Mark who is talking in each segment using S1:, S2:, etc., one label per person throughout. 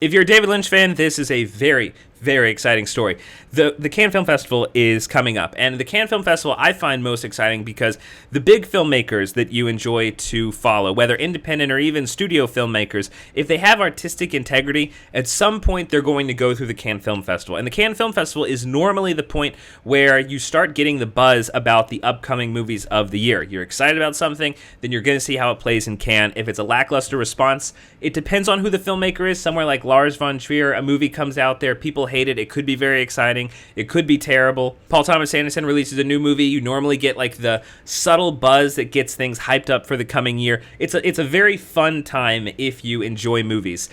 S1: If you're a David Lynch fan, this is a very, very exciting story. The Cannes Film Festival is coming up, and the Cannes Film Festival I find most exciting because the big filmmakers that you enjoy to follow, whether independent or even studio filmmakers, if they have artistic integrity, at some point they're going to go through the Cannes Film Festival. And the Cannes Film Festival is normally the point where you start getting the buzz about the upcoming movies of the year. You're excited about something, then you're going to see how it plays in Cannes. If it's a lackluster response, it depends on who the filmmaker is. Somewhere like Lars von Trier, a movie comes out there, people hate it. It could be very exciting. It could be terrible. Paul Thomas Anderson releases a new movie. You normally get like the subtle buzz that gets things hyped up for the coming year. It's a very fun time if you enjoy movies.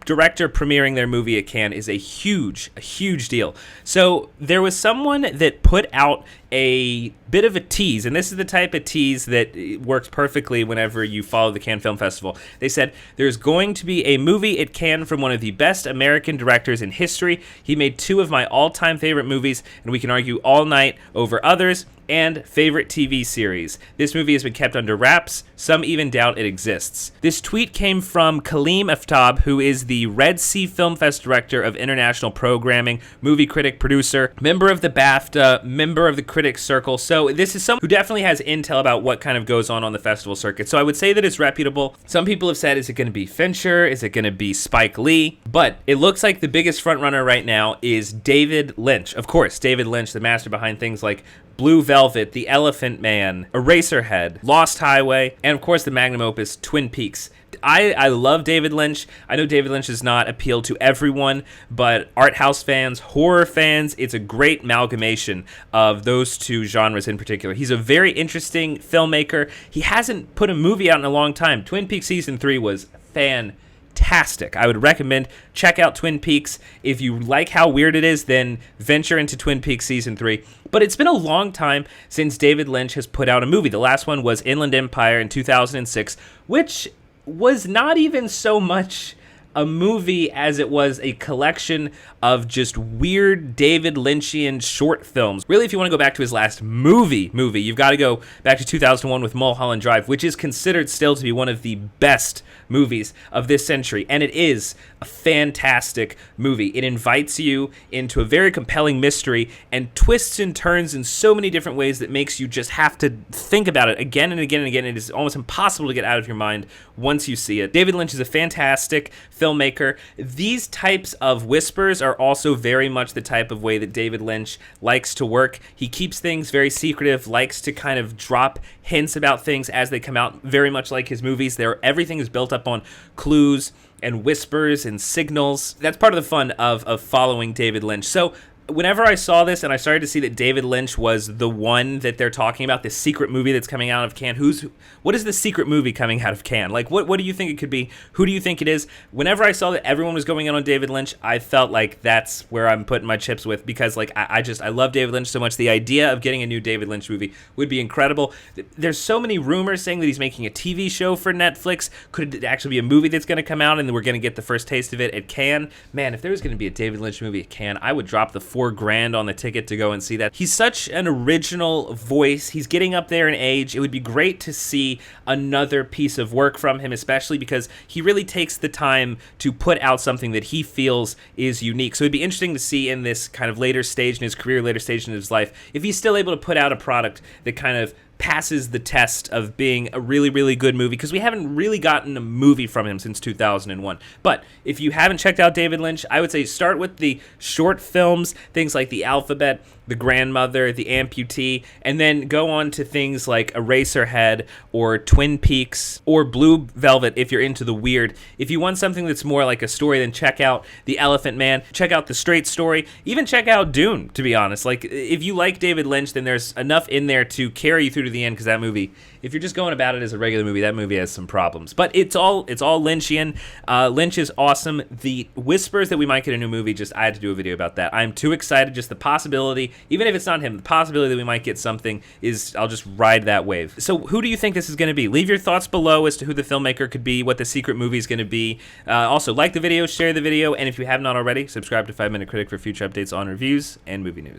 S1: Director premiering their movie at Cannes is a huge deal. So there was someone that put out a bit of a tease, and this is the type of tease that works perfectly whenever you follow the Cannes Film Festival. They said, there's going to be a movie at Cannes from one of the best American directors in history. He made two of my all-time favorite movies, and we can argue all night over others, and favorite TV series. This movie has been kept under wraps. Some even doubt it exists. This tweet came from Kaleem Aftab, who is the Red Sea Film Fest director of international programming, movie critic, producer, member of the BAFTA, member of the Critics Circle. So this is someone who definitely has intel about what kind of goes on the festival circuit. So I would say that it's reputable. Some people have said, is it going to be Fincher? Is it going to be Spike Lee? But it looks like the biggest frontrunner right now is David Lynch. Of course, David Lynch, the master behind things like Blue Velvet, The Elephant Man, Eraserhead, Lost Highway, and of course the magnum opus Twin Peaks. I love David Lynch. I know David Lynch does not appeal to everyone, but art house fans, horror fans, it's a great amalgamation of those two genres in particular. He's a very interesting filmmaker. He hasn't put a movie out in a long time. Twin Peaks Season 3 was fantastic. I would recommend check out Twin Peaks. If you like how weird it is, then venture into Twin Peaks Season 3. But it's been a long time since David Lynch has put out a movie. The last one was Inland Empire in 2006, which was not even so much a movie as it was a collection of just weird David Lynchian short films. Really, if you want to go back to his last movie, you've got to go back to 2001 with Mulholland Drive, which is considered still to be one of the best movies of this century. And it is a fantastic movie. It invites you into a very compelling mystery and twists and turns in so many different ways that makes you just have to think about it again and again and again. It is almost impossible to get out of your mind once you see it. David Lynch is a fantastic filmmaker. These types of whispers are also very much the type of way that David Lynch likes to work. He keeps things very secretive, likes to kind of drop hints about things as they come out, very much like his movies. Everything is built up on clues and whispers and signals. That's part of the fun of following David Lynch. So whenever I saw this and I started to see that David Lynch was the one that they're talking about, this secret movie that's coming out of Cannes, what is the secret movie coming out of Cannes? Like, what do you think it could be? Who do you think it is? Whenever I saw that everyone was going in on David Lynch, I felt like that's where I'm putting my chips with, because like I love David Lynch so much. The idea of getting a new David Lynch movie would be incredible. There's so many rumors saying that he's making a TV show for Netflix. Could it actually be a movie that's going to come out and we're going to get the first taste of it at Cannes? Man, if there was going to be a David Lynch movie at Cannes, I would drop the $4,000 on the ticket to go and see that. He's such an original voice. He's getting up there in age. It would be great to see another piece of work from him, especially because he really takes the time to put out something that he feels is unique. So it'd be interesting to see in this kind of later stage in his career, later stage in his life, if he's still able to put out a product that kind of passes the test of being a really good movie, because we haven't really gotten a movie from him since 2001. But if you haven't checked out David Lynch, I would say start with the short films, things like The Alphabet, The Grandmother, The Amputee, and then go on to things like Eraserhead or Twin Peaks or Blue Velvet if you're into the weird. If you want something that's more like a story, then check out The Elephant Man, check out The Straight Story, even check out Dune, to be honest. Like, if you like David Lynch, then there's enough in there to carry you through to the end, because that movie, if you're just going about it as a regular movie, that movie has some problems. But it's all Lynchian. Lynch is awesome. The whispers that we might get a new movie, I had to do a video about that. I'm too excited. Just the possibility, even if it's not him, the possibility that we might get something I'll just ride that wave. So who do you think this is going to be? Leave your thoughts below as to who the filmmaker could be, what the secret movie is going to be. Also, like the video, share the video, and if you have not already, subscribe to 5 Minute Critic for future updates on reviews and movie news.